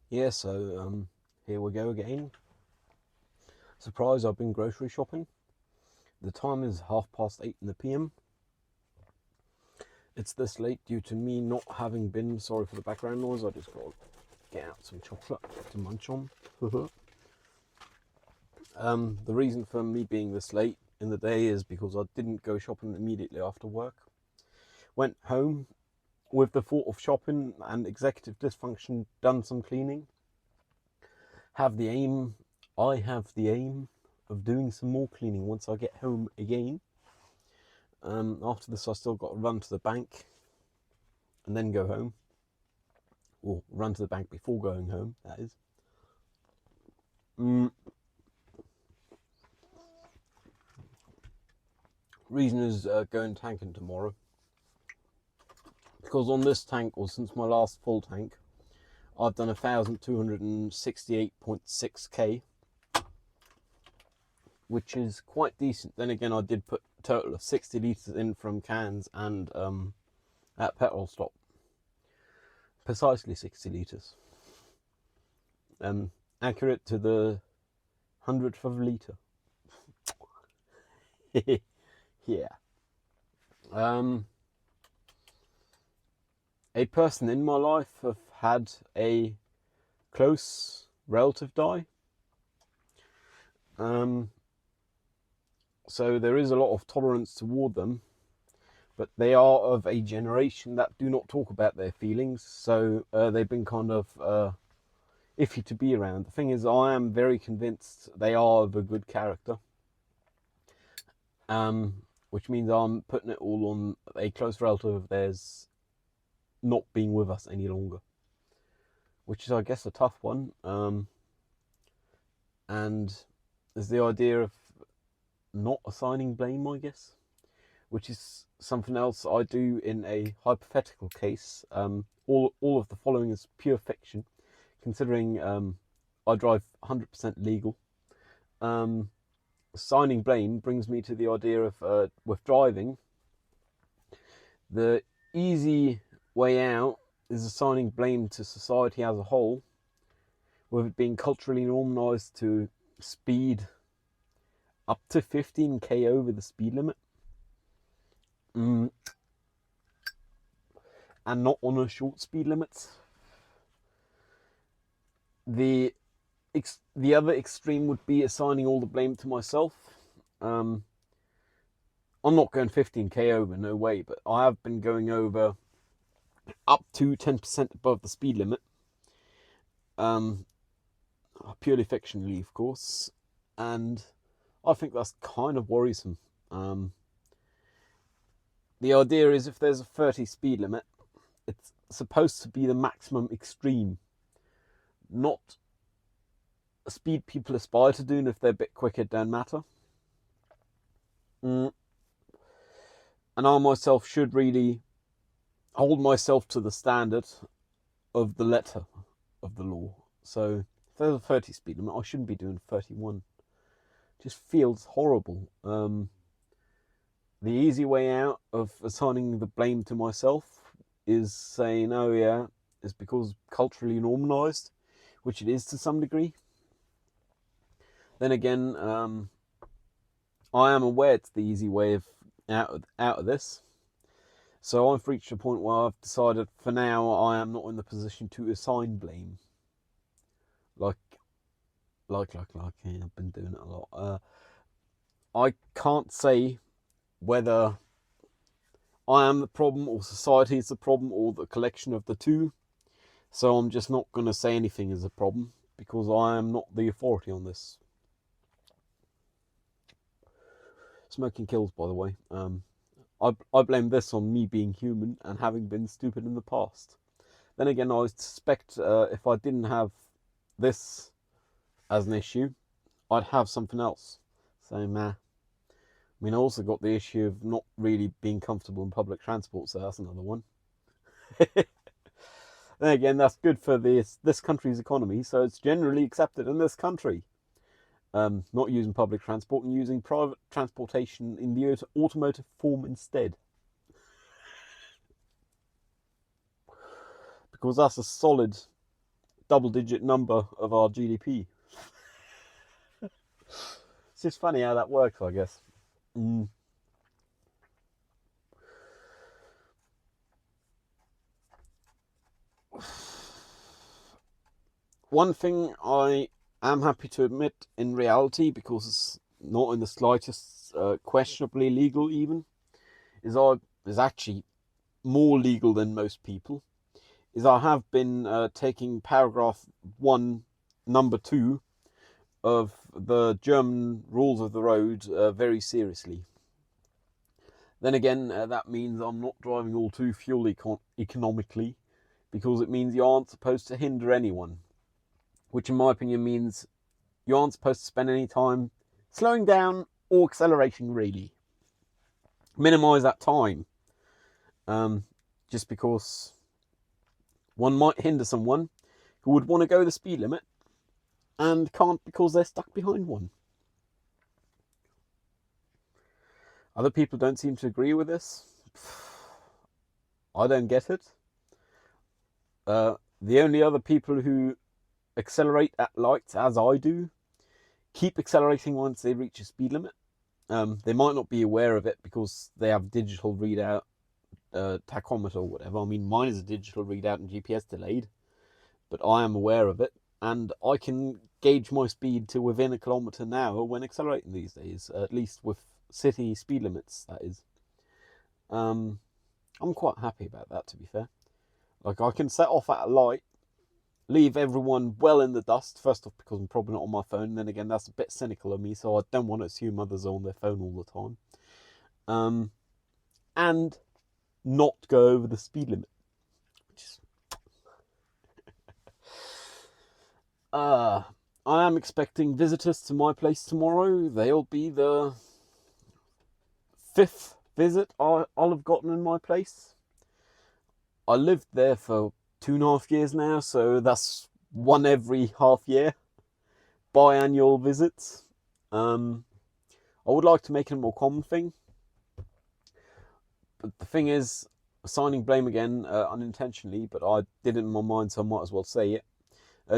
Yeah, so here we go again. Surprise, I've been grocery shopping. The time is 8:30 in the PM. It's this late due to me not having been, sorry for the background noise, I just got to get out some chocolate to munch on. The reason for me being this late in the day is because I didn't go shopping immediately after work. Went home with the thought of shopping and executive dysfunction, done some cleaning. I have the aim of doing some more cleaning once I get home again. After this, I still got to run to the bank and then go home. Or run to the bank before going home, that is. Reason is going tanking tomorrow. Because on this tank, or since my last full tank, I've done 1,268.6k, which is quite decent. Then again, I did put a total of 60 litres in from cans and at petrol stop. Precisely 60 litres. Accurate to the 100th of a litre. Yeah. A person in my life have had a close relative die. So there is a lot of tolerance toward them, but they are of a generation that do not talk about their feelings, so they've been kind of iffy to be around. The thing is, I am very convinced they are of a good character, which means I'm putting it all on a close relative of theirs not being with us any longer, which is, I guess, a tough one. And there's the idea of not assigning blame, I guess, which is something else I do in a hypothetical case. All of the following is pure fiction, considering I drive 100% legal. Assigning blame brings me to the idea of with driving, the easy way out is assigning blame to society as a whole, with it being culturally normalised to speed up to 15k over the speed limit, and not on a short speed limit. The other extreme would be assigning all the blame to myself. I'm not going 15k over, no way, but I have been going over up to 10% above the speed limit. Purely fictionally, of course, and I think that's kind of worrisome. The idea is, if there's a 30 speed limit, it's supposed to be the maximum extreme, not a speed people aspire to do, and if they're a bit quicker, it don't matter. And I myself should really hold myself to the standard of the letter of the law. So if there's a 30 speed limit, I shouldn't be doing 31. It just feels horrible. The easy way out of assigning the blame to myself is saying, oh yeah, it's because culturally normalised, which it is to some degree. Then again, I am aware it's the easy way of out of this. So I've reached a point where I've decided, for now, I am not in the position to assign blame. Like, I've been doing it a lot. I can't say whether I am the problem or society is the problem or the collection of the two. So I'm just not going to say anything is a problem, because I am not the authority on this. Smoking kills, by the way. I blame this on me being human and having been stupid in the past. Then again, I suspect if I didn't have this as an issue, I'd have something else. So, meh. I mean, I also got the issue of not really being comfortable in public transport, so that's another one. Then again, that's good for this country's economy, so it's generally accepted in this country. Not using public transport and using private transportation in the automotive form instead. Because that's a solid double-digit number of our GDP. It's just funny how that works, I guess. One thing I am happy to admit in reality, because it's not in the slightest questionably legal even, is actually more legal than most people, is I have been taking paragraph 1, number 2 of the German rules of the road very seriously. Then again, that means I'm not driving all too fuel economically, because it means you aren't supposed to hinder anyone, which in my opinion means you aren't supposed to spend any time slowing down or accelerating, really. Minimise that time, just because one might hinder someone who would want to go the speed limit and can't because they're stuck behind one. Other people don't seem to agree with this. I don't get it. The only other people who accelerate at lights, as I do, keep accelerating once they reach a speed limit. They might not be aware of it because they have digital readout, tachometer or whatever. I mean, mine is a digital readout and GPS delayed, but I am aware of it, and I can gauge my speed to within a kilometre an hour when accelerating these days, at least with city speed limits, that is. I'm quite happy about that, to be fair. Like, I can set off at a light, leave everyone well in the dust, first off because I'm probably not on my phone, then again that's a bit cynical of me, so I don't want to assume others are on their phone all the time, and not go over the speed limit. I am expecting visitors to my place tomorrow. They'll be the 5th visit I'll have gotten in my place. I lived there for 2.5 years now, so that's one every half year. Biannual visits. I would like to make it a more common thing. But the thing is, assigning blame again, unintentionally, but I did it in my mind, so I might as well say it.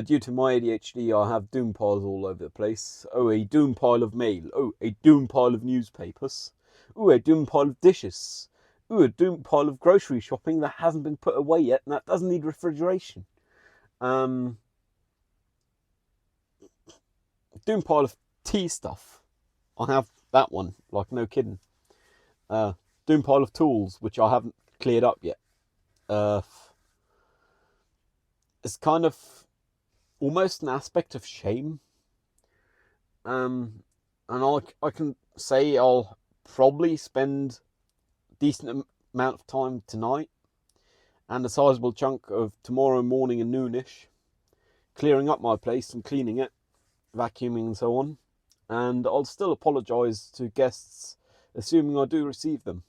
Due to my ADHD, I have doom piles all over the place. Oh, a doom pile of mail. Oh, a doom pile of newspapers. Oh, a doom pile of dishes. Oh, a doom pile of grocery shopping that hasn't been put away yet, and that doesn't need refrigeration. Doom pile of tea stuff. I have that one, like no kidding. Doom pile of tools, which I haven't cleared up yet. It's kind of almost an aspect of shame. And I can say I'll probably spend a decent amount of time tonight and a sizable chunk of tomorrow morning and noonish clearing up my place and cleaning it, vacuuming and so on. And I'll still apologise to guests, assuming I do receive them.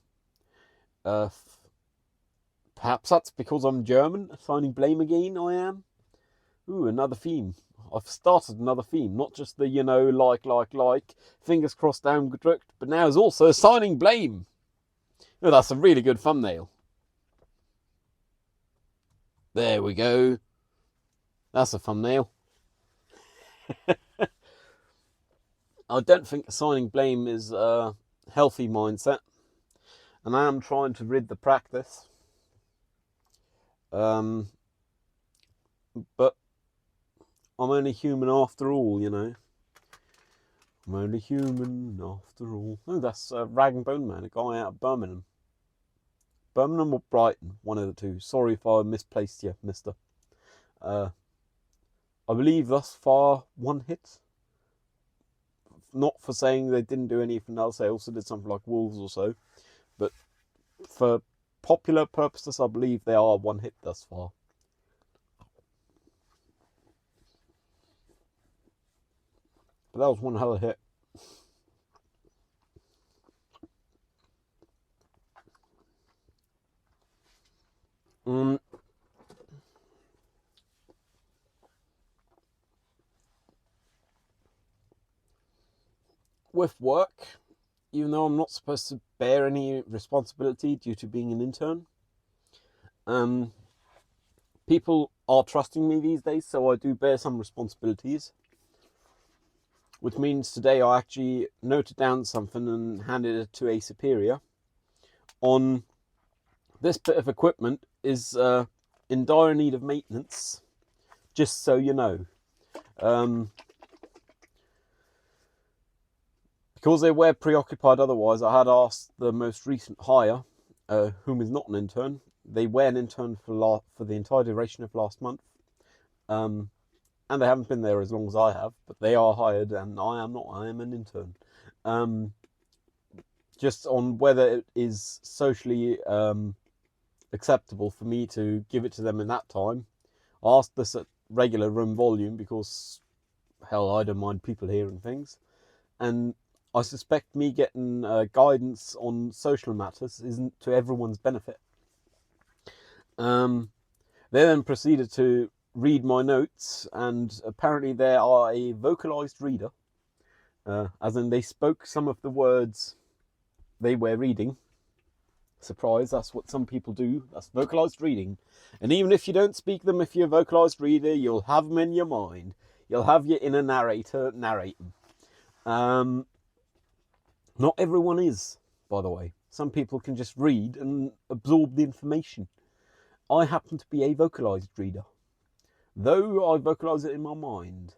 Perhaps that's because I'm German, assigning blame again, I am. Ooh, another theme. I've started another theme, not just the, like, fingers crossed down gedrückt, but now is also assigning blame. Oh, that's a really good thumbnail. There we go. That's a thumbnail. I don't think assigning blame is a healthy mindset, and I am trying to rid the practice. But I'm only human after all, you know. I'm only human after all. Oh, that's Rag and Bone Man, a guy out of Birmingham. Birmingham or Brighton, one of the two. Sorry if I misplaced you, mister. I believe thus far 1 hit. Not for saying they didn't do anything else, they also did something like Wolves or so. But for popular purposes, I believe they are 1 hit thus far. But that was one hell of a hit. With work, even though I'm not supposed to bear any responsibility due to being an intern, people are trusting me these days, so I do bear some responsibilities. Which means today I actually noted down something and handed it to a superior on this bit of equipment is in dire need of maintenance, just so you know. Because they were preoccupied otherwise, I had asked the most recent hire, whom is not an intern. They were an intern for the entire duration of last month. And they haven't been there as long as I have, but they are hired, and I am not. I am an intern. Just on whether it is socially acceptable for me to give it to them in that time. I asked this at regular room volume because, hell, I don't mind people hearing things. And I suspect me getting guidance on social matters isn't to everyone's benefit. They then proceeded to read my notes, and apparently they are a vocalized reader, as in they spoke some of the words they were reading. Surprise, that's what some people do. That's vocalized reading. And even if you don't speak them, if you're a vocalized reader, you'll have them in your mind. You'll have your inner narrator narrate them. Not everyone is, by the way. Some people can just read and absorb the information. I happen to be a vocalized reader, though I vocalize it in my mind.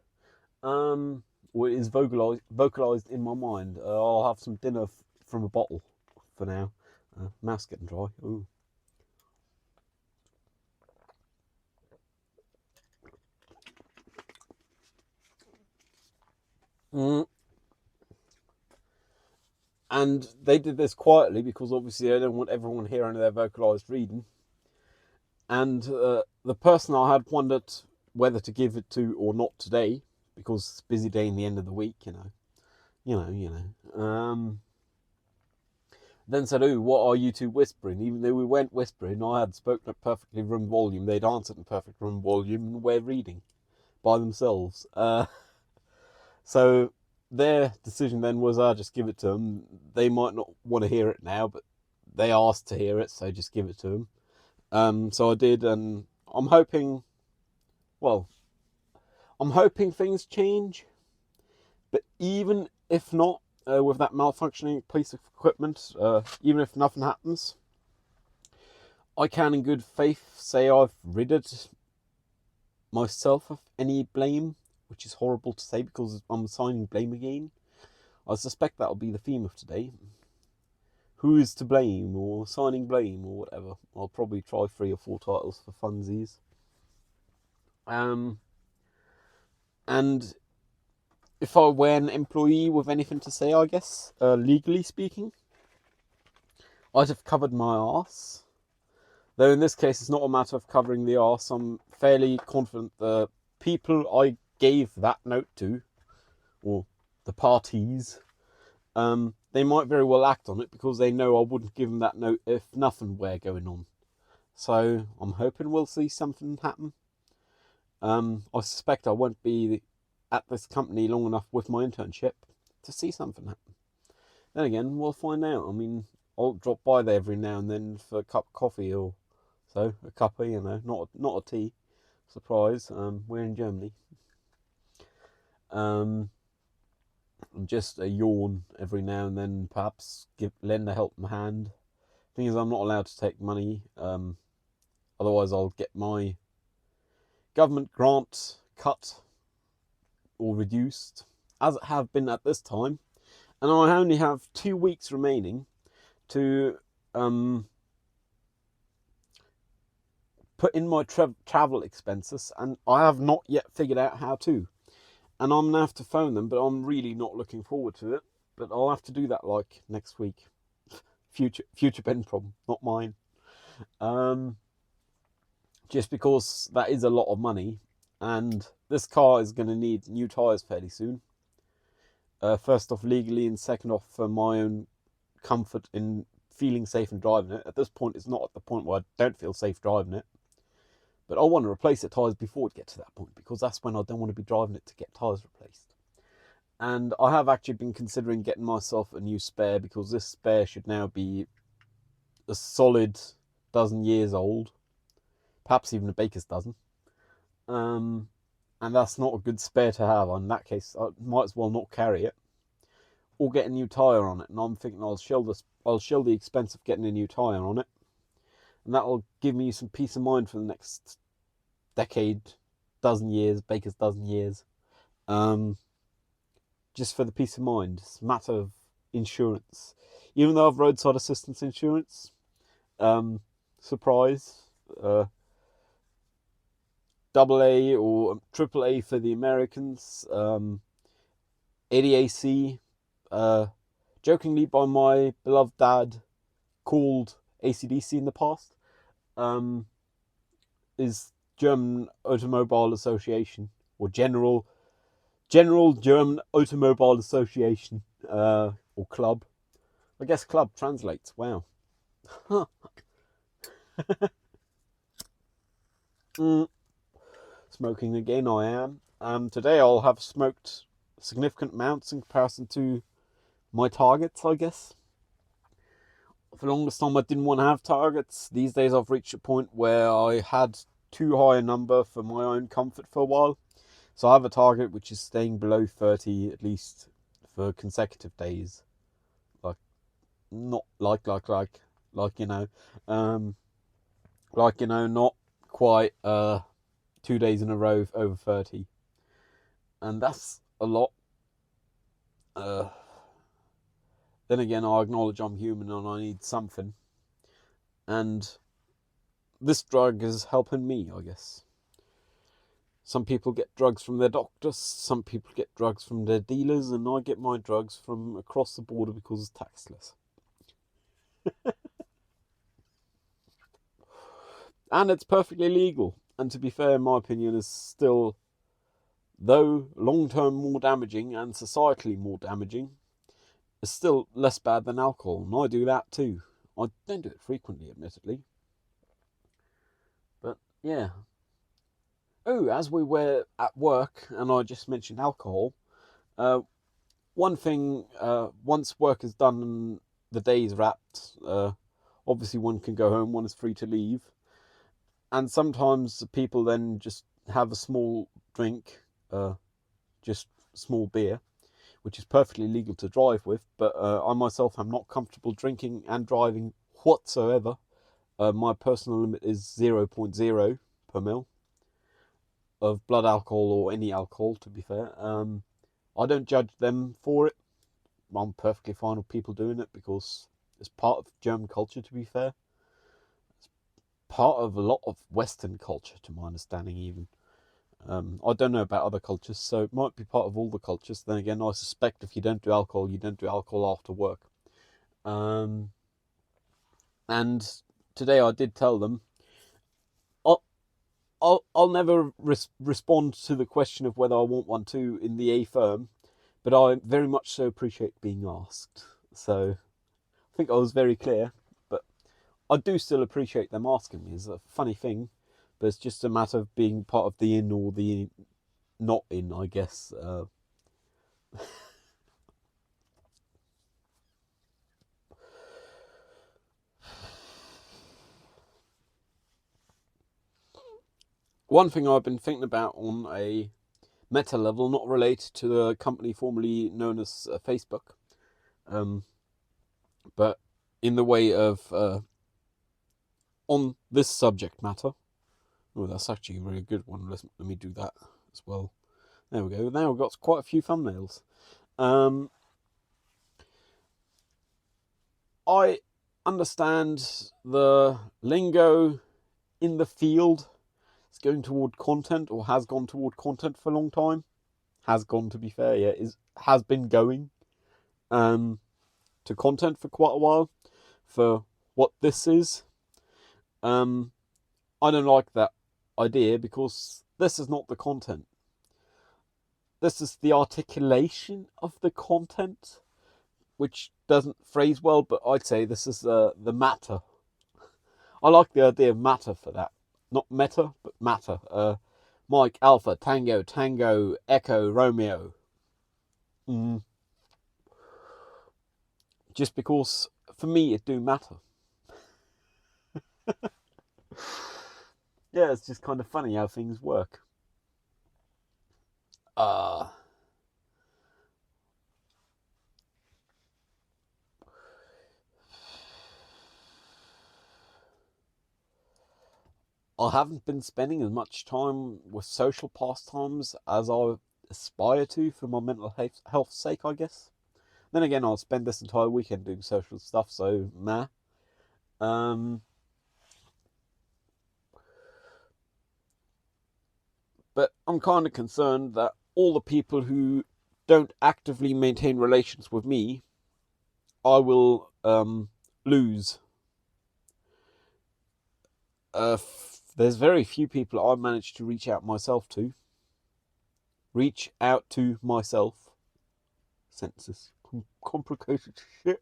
Or it is vocalized in my mind. I'll have some dinner from a bottle for now. Mouth's getting dry. Ooh. And they did this quietly because obviously they don't want everyone hearing their vocalized reading. And the person I had wondered whether to give it to or not today, because it's a busy day in the end of the week, then said, "Oh, what are you two whispering?" Even though we weren't whispering, I had spoken at perfectly room volume. They'd answered in perfect room volume, and we're reading by themselves. So their decision then was, I just give it to them. They might not want to hear it now, but they asked to hear it, so just give it to them. So I did, and I'm hoping things change. But even if not, with that malfunctioning piece of equipment, even if nothing happens, I can in good faith say I've ridded myself of any blame, which is horrible to say because I'm assigning blame again. I suspect that'll be the theme of today. Who is to blame, or assigning blame, or whatever. I'll probably try 3 or 4 titles for funsies. And if I were an employee with anything to say, I guess, legally speaking, I'd have covered my arse. Though in this case, it's not a matter of covering the arse. I'm fairly confident the people I gave that note to, or the parties, they might very well act on it because they know I wouldn't give them that note if nothing were going on. So I'm hoping we'll see something happen. I suspect I won't be at this company long enough with my internship to see something happen. Then again, we'll find out. I mean, I'll drop by there every now and then for a cup of coffee or so. A cuppa, not a tea. Surprise, we're in Germany. Just a yawn every now and then, perhaps lend a helping hand. Thing is, I'm not allowed to take money, otherwise I'll get my government grant cut or reduced, as it have been at this time, and I only have 2 weeks remaining to put in my travel expenses, and I have not yet figured out how to. And I'm going to have to phone them, but I'm really not looking forward to it. But I'll have to do that like next week. Future Ben problem, not mine. Just because that is a lot of money. And this car is going to need new tyres fairly soon. First off, legally, and second off, for my own comfort in feeling safe and driving it. At this point, it's not at the point where I don't feel safe driving it. But I want to replace the tyres before it gets to that point, because that's when I don't want to be driving it to get tyres replaced. And I have actually been considering getting myself a new spare, because this spare should now be a solid dozen years old. Perhaps even a baker's dozen. and that's not a good spare to have. In that case, I might as well not carry it, or get a new tyre on it. And I'm thinking I'll shill the expense of getting a new tyre on it, and that'll give me some peace of mind for the next decade, Baker's dozen years. Just for the peace of mind. It's a matter of insurance. Even though I've roadside assistance insurance, surprise, AA or AAA for the Americans, ADAC, jokingly by my beloved dad, called ACDC in the past, is German Automobile Association, or General German Automobile Association, or club. I guess club translates. Wow. Smoking again, I am. Today I'll have smoked significant amounts in comparison to my targets, I guess. For the longest time I didn't want to have targets. These days I've reached a point where I had too high a number for my own comfort for a while. So I have a target which is staying below 30 at least for consecutive days. Not not quite 2 days in a row over 30. And that's a lot. Then again, I acknowledge I'm human and I need something. And this drug is helping me, I guess. Some people get drugs from their doctors, some people get drugs from their dealers, and I get my drugs from across the border because it's taxless. And it's perfectly legal. And to be fair, in my opinion, is still, though long-term more damaging and societally more damaging, is still less bad than alcohol. And I do that too. I don't do it frequently, admittedly. But yeah. Oh, as we were at work, and I just mentioned alcohol, one thing, once work is done and the day is wrapped, obviously one can go home, one is free to leave. And sometimes people then just have a small drink, just small beer, which is perfectly legal to drive with, but I myself am not comfortable drinking and driving whatsoever. My personal limit is 0.0 per mil of blood alcohol, or any alcohol, to be fair. I don't judge them for it. I'm perfectly fine with people doing it because it's part of German culture, to be fair. It's part of a lot of Western culture, to my understanding, even. I don't know about other cultures, so it might be part of all the cultures. Then again, I suspect if you don't do alcohol, you don't do alcohol after work. And today I did tell them, I'll never respond to the question of whether I want one too in the A firm, but I very much so appreciate being asked. So I think I was very clear, but I do still appreciate them asking me. It's a funny thing, but it's just a matter of being part of the in or the not in, I guess. One thing I've been thinking about on a meta level, not related to the company formerly known as Facebook, but in the way of on this subject matter. Oh, that's actually a really good one. Let me do that as well. There we go. Now we've got quite a few thumbnails. I understand the lingo in the field is going toward content, or has gone toward content for a long time. Has gone, to be fair, yeah, has been going to content for quite a while for what this is. I don't like that idea because this is not the content. This is the articulation of the content, which doesn't phrase well, but I'd say this is the matter. I like the idea of matter for that. Not meta, but matter. Mike, Alpha, Tango, Tango, Echo, Romeo. Just because, for me, it do matter. Yeah, it's just kind of funny how things work. I haven't been spending as much time with social pastimes as I aspire to for my mental health's sake, I guess. Then again, I'll spend this entire weekend doing social stuff, so nah. But I'm kind of concerned that all the people who don't actively maintain relations with me, I will lose. There's very few people I managed to reach out to. Reach out to myself. Sentences. Complicated shit.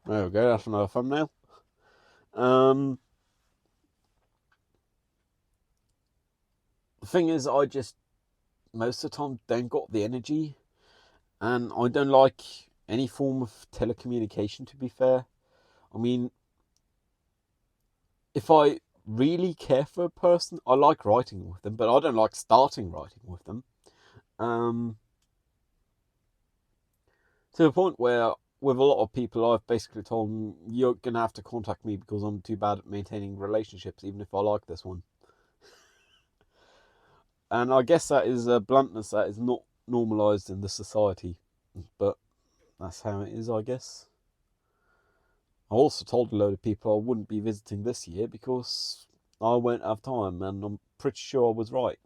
There we go, that's another thumbnail. The thing is, I just most of the time don't got the energy, and I don't like any form of telecommunication, to be fair. I mean, if I really care for a person, I like writing with them, but I don't like starting writing with them. To the point where, with a lot of people, I've basically told them, you're going to have to contact me because I'm too bad at maintaining relationships, even if I like this one. And I guess that is a bluntness that is not normalised in the society, but that's how it is, I guess. I also told a load of people I wouldn't be visiting this year because I won't have time, and I'm pretty sure I was right.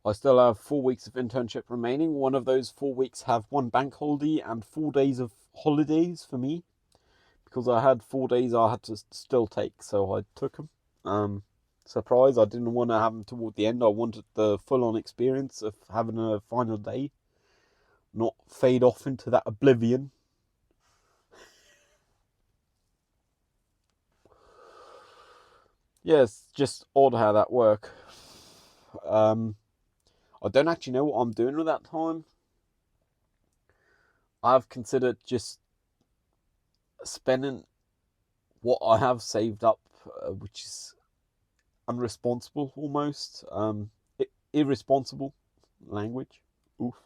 I still have 4 weeks of internship remaining. One of those 4 weeks have one bank holiday and 4 days of holidays for me, because I had 4 days I had to still take, so I took them. Surprise, I didn't want to have them toward the end. I wanted the full-on experience of having a final day, not fade off into that oblivion. Yeah, it's just odd how that works. I don't actually know what I'm doing with that time. I've considered just spending what I have saved up, which is unresponsible almost, irresponsible language, oof,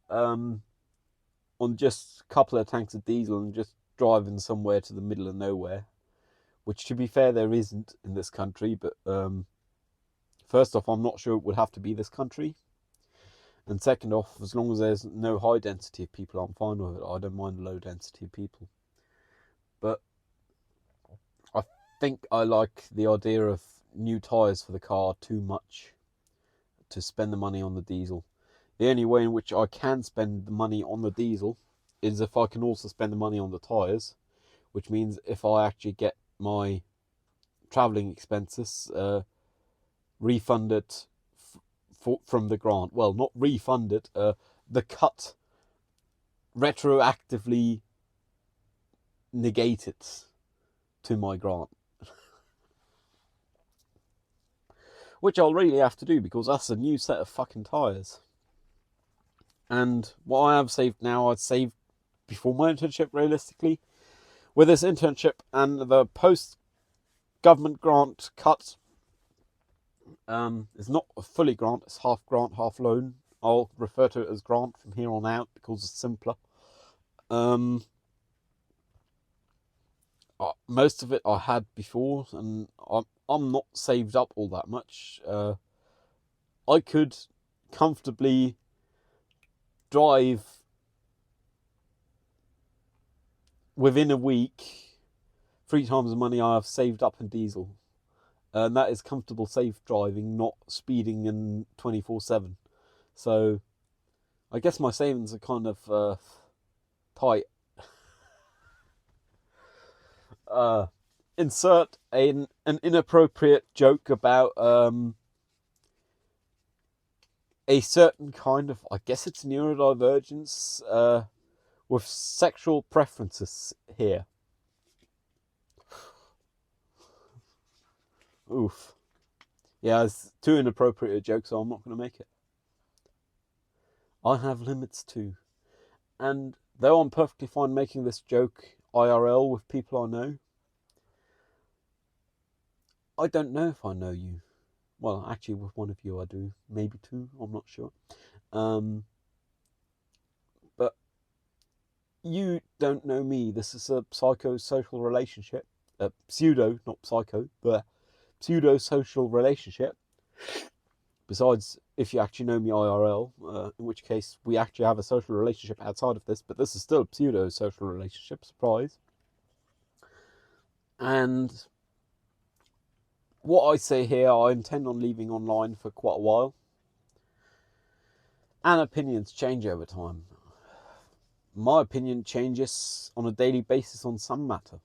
on just a couple of tanks of diesel and just driving somewhere to the middle of nowhere, which, to be fair, there isn't in this country. But first off, I'm not sure it would have to be this country, and second off, as long as there's no high density of people, I'm fine with it. I don't mind low density of people. But I think I like the idea of new tyres for the car too much to spend the money on the diesel. The only way in which I can spend the money on the diesel is if I can also spend the money on the tyres, which means if I actually get my travelling expenses refunded from the grant. Well, not refunded, the cut retroactively negated to my grant. Which I'll really have to do because that's a new set of fucking tyres. And what I have saved now, I'd saved before my internship, realistically. With this internship and the post-government grant cut, it's not a fully grant, it's half grant, half loan. I'll refer to it as grant from here on out because it's simpler. Most of it I had before, and I'm not saved up all that much. I could comfortably drive within a week 3 times the money I have saved up in diesel. And that is comfortable, safe driving, not speeding and 24/7. So I guess my savings are kind of tight. Insert an inappropriate joke about a certain kind of, I guess it's neurodivergence with sexual preferences here. Oof. Yeah, it's too inappropriate a joke, so I'm not going to make it. I have limits too. And though I'm perfectly fine making this joke IRL with people I know, I don't know if I know you. Well, actually, with one of you I do, maybe two, I'm not sure. But you don't know me. This is a psychosocial relationship. Pseudo, not psycho, but pseudo-social relationship. Besides, if you actually know me IRL, in which case we actually have a social relationship outside of this, but this is still a pseudo-social relationship, surprise. And what I say here, I intend on leaving online for quite a while. And opinions change over time. My opinion changes on a daily basis on some matter.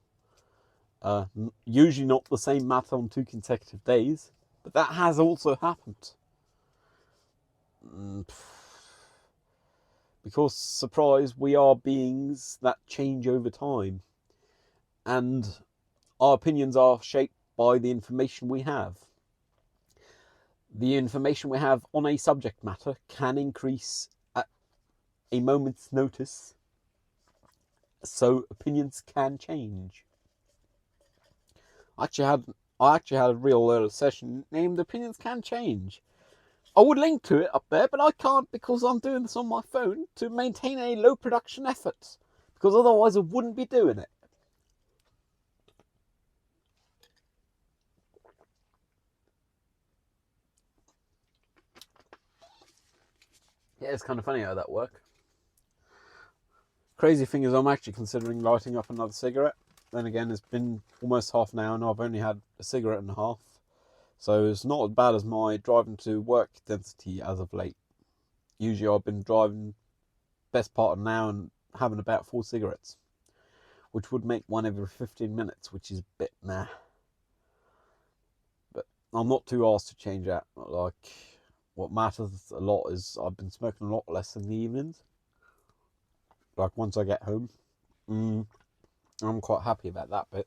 Usually not the same matter on 2 consecutive days, but that has also happened. Because, surprise, we are beings that change over time. And our opinions are shaped by the information we have. The information we have on a subject matter can increase at a moment's notice, so opinions can change. I actually had a real session named Opinions Can Change. I would link to it up there, but I can't because I'm doing this on my phone to maintain a low production effort, because otherwise I wouldn't be doing it. Yeah, it's kind of funny how that works. Crazy thing is, I'm actually considering lighting up another cigarette. Then again, it's been almost half an hour and I've only had a cigarette and a half. So it's not as bad as my driving to work density as of late. Usually I've been driving best part of an hour and having about 4 cigarettes, which would make one every 15 minutes, which is a bit meh. But I'm not too asked to change that. Like, what matters a lot is I've been smoking a lot less in the evenings. Like, once I get home, I'm quite happy about that bit.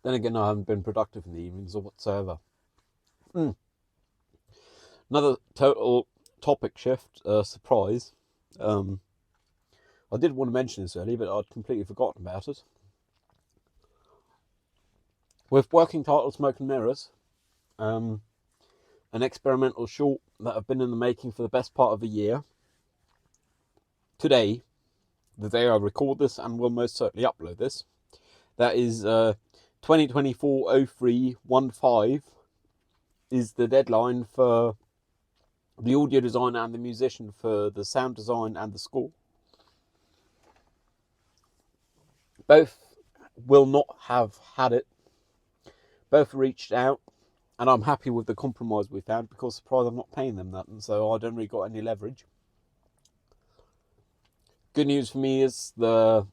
Then again, I haven't been productive in the evenings or whatsoever. Another total topic shift, surprise. I did want to mention this earlier, but I'd completely forgotten about it. With working title Smoke and Mirrors, an experimental short that have been in the making for the best part of a year, today, the day I record this and will most certainly upload this, that is 2024-03-15 is the deadline for the audio design and the musician for the sound design and the score. Both will not have had it. Both reached out, and I'm happy with the compromise we found because, surprise, I'm not paying them that, and so I don't really got any leverage. Good news for me is the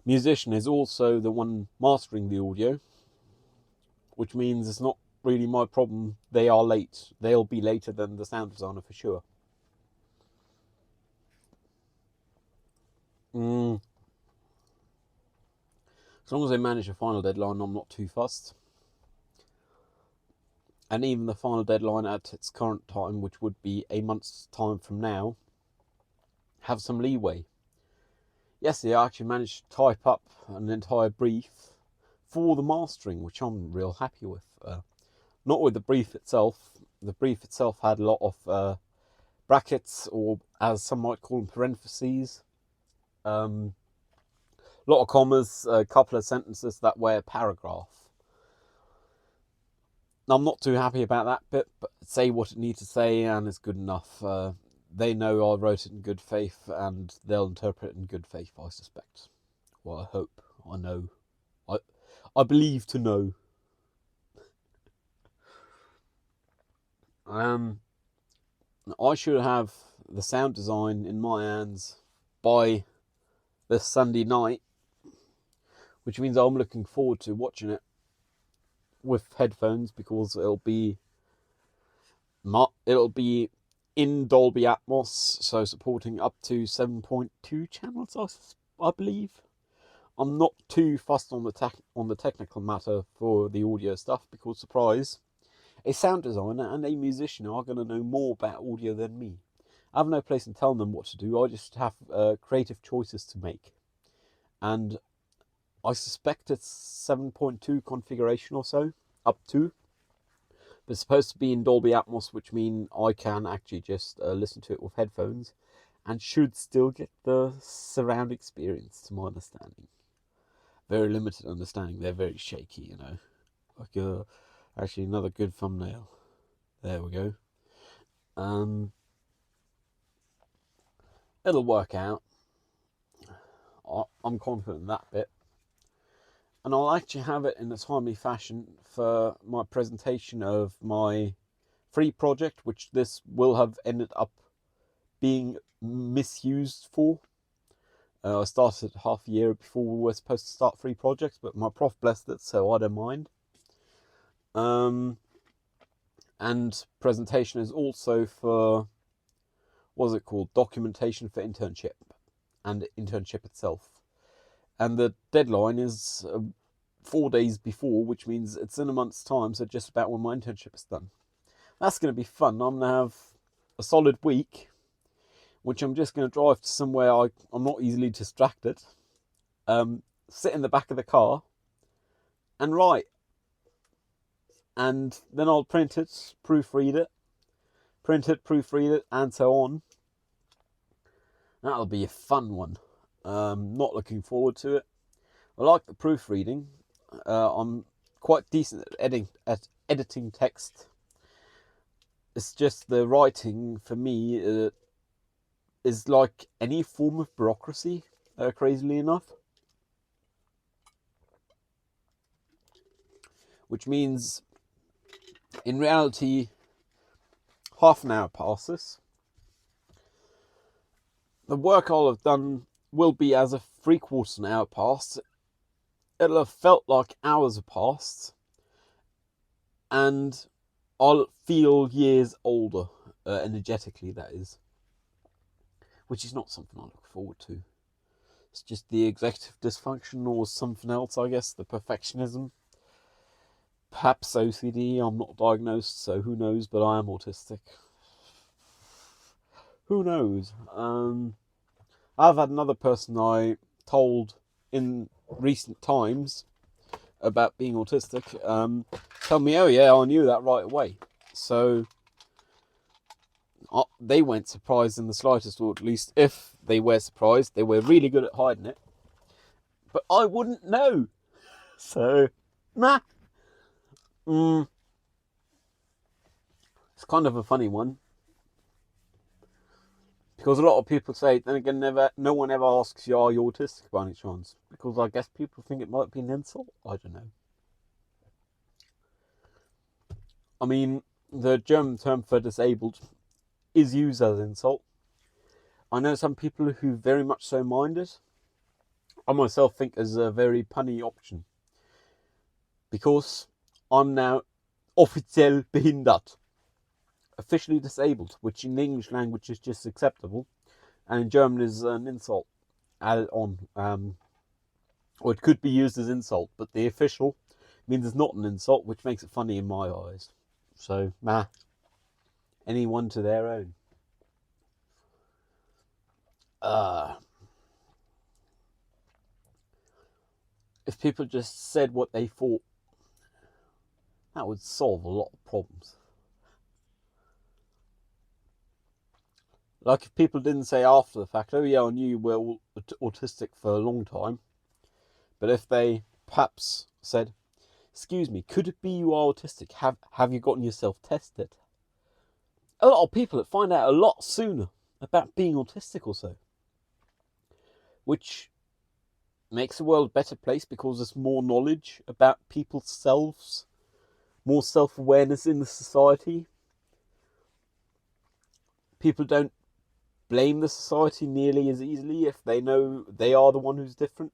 musician is also the one mastering the audio, which means it's not really my problem. They are late. They'll be later than the sound designer for sure. As long as they manage a final deadline, I'm not too fussed. And even the final deadline at its current time, which would be a month's time from now, have some leeway. Yesterday I actually managed to type up an entire brief for the mastering, which I'm real happy with. Not with the brief itself. The brief itself had a lot of brackets, or as some might call them, parentheses. A lot of commas, a couple of sentences that were a paragraph. I'm not too happy about that bit, but say what it needs to say and it's good enough. They know I wrote it in good faith and they'll interpret it in good faith, I suspect. Well, I hope. I know. I believe to know. I should have the sound design in my hands by this Sunday night, which means I'm looking forward to watching it with headphones because it'll be in Dolby Atmos, so supporting up to 7.2 channels, I believe. I'm not too fussed on the technical matter for the audio stuff because, surprise, a sound designer and a musician are going to know more about audio than me. I have no place in telling them what to do. I just have creative choices to make. And I suspect it's 7.2 configuration or so. up to. But it's supposed to be in Dolby Atmos, which means I can actually just listen to it with headphones and should still get the surround experience, to my understanding. Very limited understanding. They're very shaky, you know. Like actually another good thumbnail. There we go. It'll work out. I'm confident in that bit. And I'll actually have it in a timely fashion for my presentation of my free project, which this will have ended up being misused for. I started half a year before we were supposed to start free projects, but my prof blessed it, so I don't mind. And presentation is also for, what's it called, documentation for internship and internship itself. And the deadline is 4 days before, which means it's in a month's time, so just about when my internship is done. That's going to be fun. I'm going to have a solid week, which I'm just going to drive to somewhere I'm not easily distracted, sit in the back of the car, and write. And then I'll print it, proofread it, and so on. That'll be a fun one. Not looking forward to it. I like the proofreading. I'm quite decent at editing text. It's just the writing for me is like any form of bureaucracy, crazily enough. Which means, in reality, half an hour passes. The work I'll have done will be as if 3/4 an hour passed. It'll have felt like hours have passed, and I'll feel years older, energetically, that is. Which is not something I look forward to. It's just the executive dysfunction or something else, I guess, the perfectionism. Perhaps OCD, I'm not diagnosed, so who knows, but I am autistic. Who knows? I've had another person I told in recent times about being autistic tell me, oh yeah, I knew that right away. So they weren't surprised in the slightest, or at least if they were surprised, they were really good at hiding it. But I wouldn't know. So, nah. It's kind of a funny one. Because a lot of people say, then again, no one ever asks you, are you autistic by any chance? Because I guess people think it might be an insult. I don't know. I mean, the German term for disabled is used as an insult. I know some people who very much so mind it. I myself think is a very punny option. Because I'm now offiziell behindert. Officially disabled, which in the English language is just acceptable, and in German is an insult added on. Or it could be used as insult, but the official means it's not an insult, which makes it funny in my eyes. So, anyone to their own. If people just said what they thought, that would solve a lot of problems. Like if people didn't say after the fact, oh yeah, I knew you were autistic for a long time. But if they perhaps said, excuse me, could it be you are autistic? Have you gotten yourself tested? A lot of people that find out a lot sooner about being autistic or so. Which makes the world a better place because there's more knowledge about people's selves, more self-awareness in the society. People don't blame the society nearly as easily if they know they are the one who's different.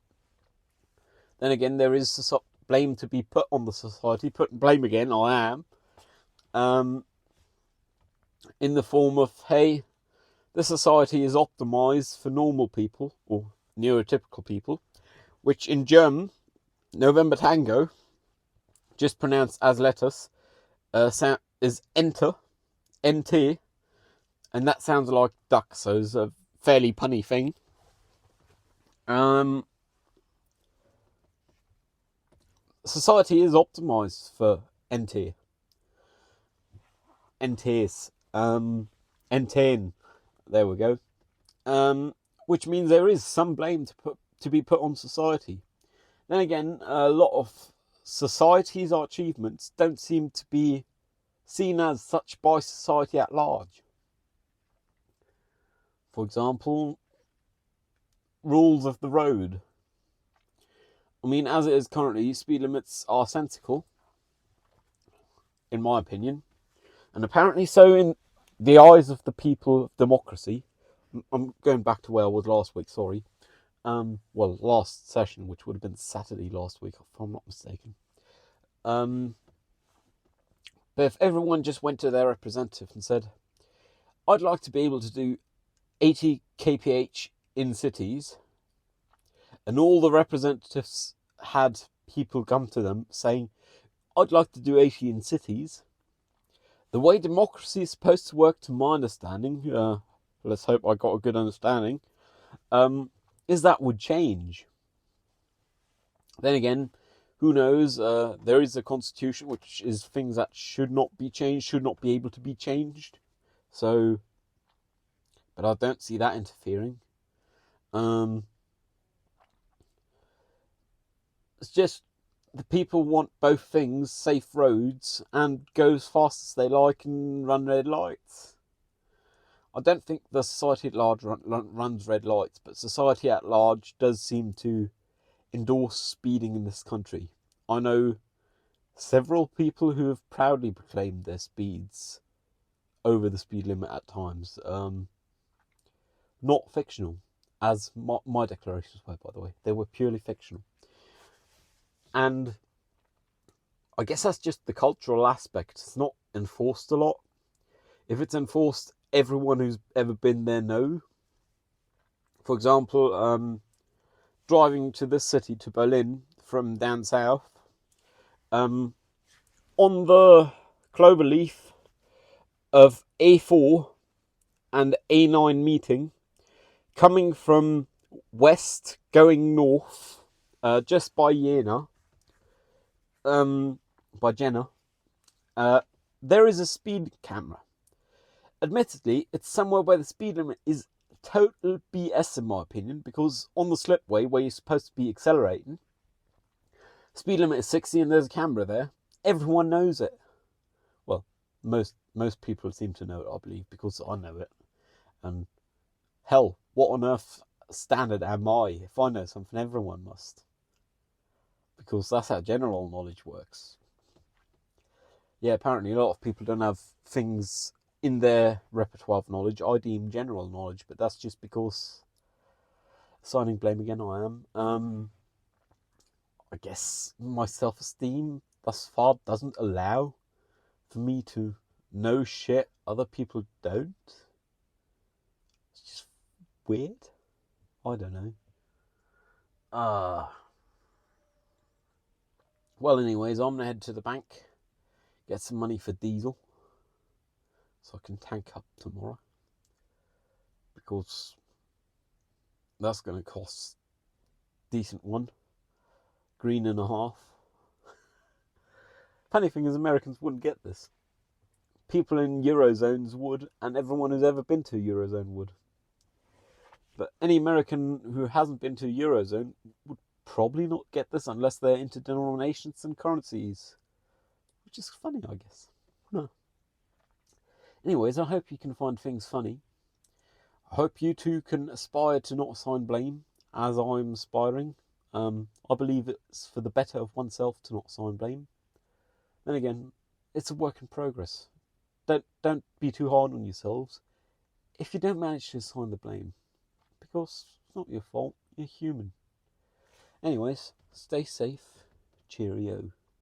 Then again, there is blame to be put on the society. Blame again, I am. In the form of, hey, the society is optimized for normal people, or neurotypical people, which in German, November Tango, just pronounced as letters, is enter, NT, and that sounds like duck, so it's a fairly punny thing. Society is optimized for Entier. Entiers. Entien. There we go. Which means there is some blame to be put on society. Then again, a lot of society's achievements don't seem to be seen as such by society at large. For example, rules of the road. I mean, as it is currently, speed limits are sensical, in my opinion, and apparently so in the eyes of the people of democracy. I'm going back to where I was last week, sorry. Last session, which would have been Saturday last week, if I'm not mistaken. But if everyone just went to their representative and said, I'd like to be able to do 80 kph in cities, and all the representatives had people come to them saying, I'd like to do 80 in cities, the way democracy is supposed to work, to my understanding, let's hope I got a good understanding, is that would change. Then again, who knows? There is a constitution, which is things that should not be changed, should not be able to be changed. So, but I don't see that interfering. It's just the people want both things, safe roads and go as fast as they like and run red lights. I don't think the society at large runs red lights, but society at large does seem to endorse speeding in this country. I know several people who have proudly proclaimed their speeds over the speed limit at times. Not fictional, as my declarations were, by the way. They were purely fictional. And I guess that's just the cultural aspect. It's not enforced a lot. If it's enforced, everyone who's ever been there know. For example, driving to this city, to Berlin, from down south, on the clover leaf of A4 and A9 meeting, coming from west going north, just by Jena, there is a speed camera. Admittedly, it's somewhere where the speed limit is total BS in my opinion, because on the slipway where you're supposed to be accelerating, speed limit is 60 and there's a camera there. Everyone knows it. Well, most people seem to know it, I believe, because I know it. And hell, what on earth standard am I? If I know something, everyone must. Because that's how general knowledge works. Yeah, apparently a lot of people don't have things in their repertoire of knowledge I deem general knowledge, but that's just because, assigning blame again, I am. I guess my self-esteem thus far doesn't allow for me to know shit other people don't. It's just weird. I don't know. Well, anyways, I'm gonna head to the bank, get some money for diesel, so I can tank up tomorrow, because that's going to cost decent one, £1.50. Funny thing is, Americans wouldn't get this. People in Eurozones would, and everyone who's ever been to a Eurozone would. But any American who hasn't been to a Eurozone would probably not get this unless they're into denominations and currencies. Which is funny, I guess. No. Anyways, I hope you can find things funny. I hope you too can aspire to not assign blame, as I'm aspiring. I believe it's for the better of oneself to not assign blame. Then again, it's a work in progress. Don't be too hard on yourselves if you don't manage to assign the blame, because it's not your fault, you're human. Anyways, stay safe. Cheerio.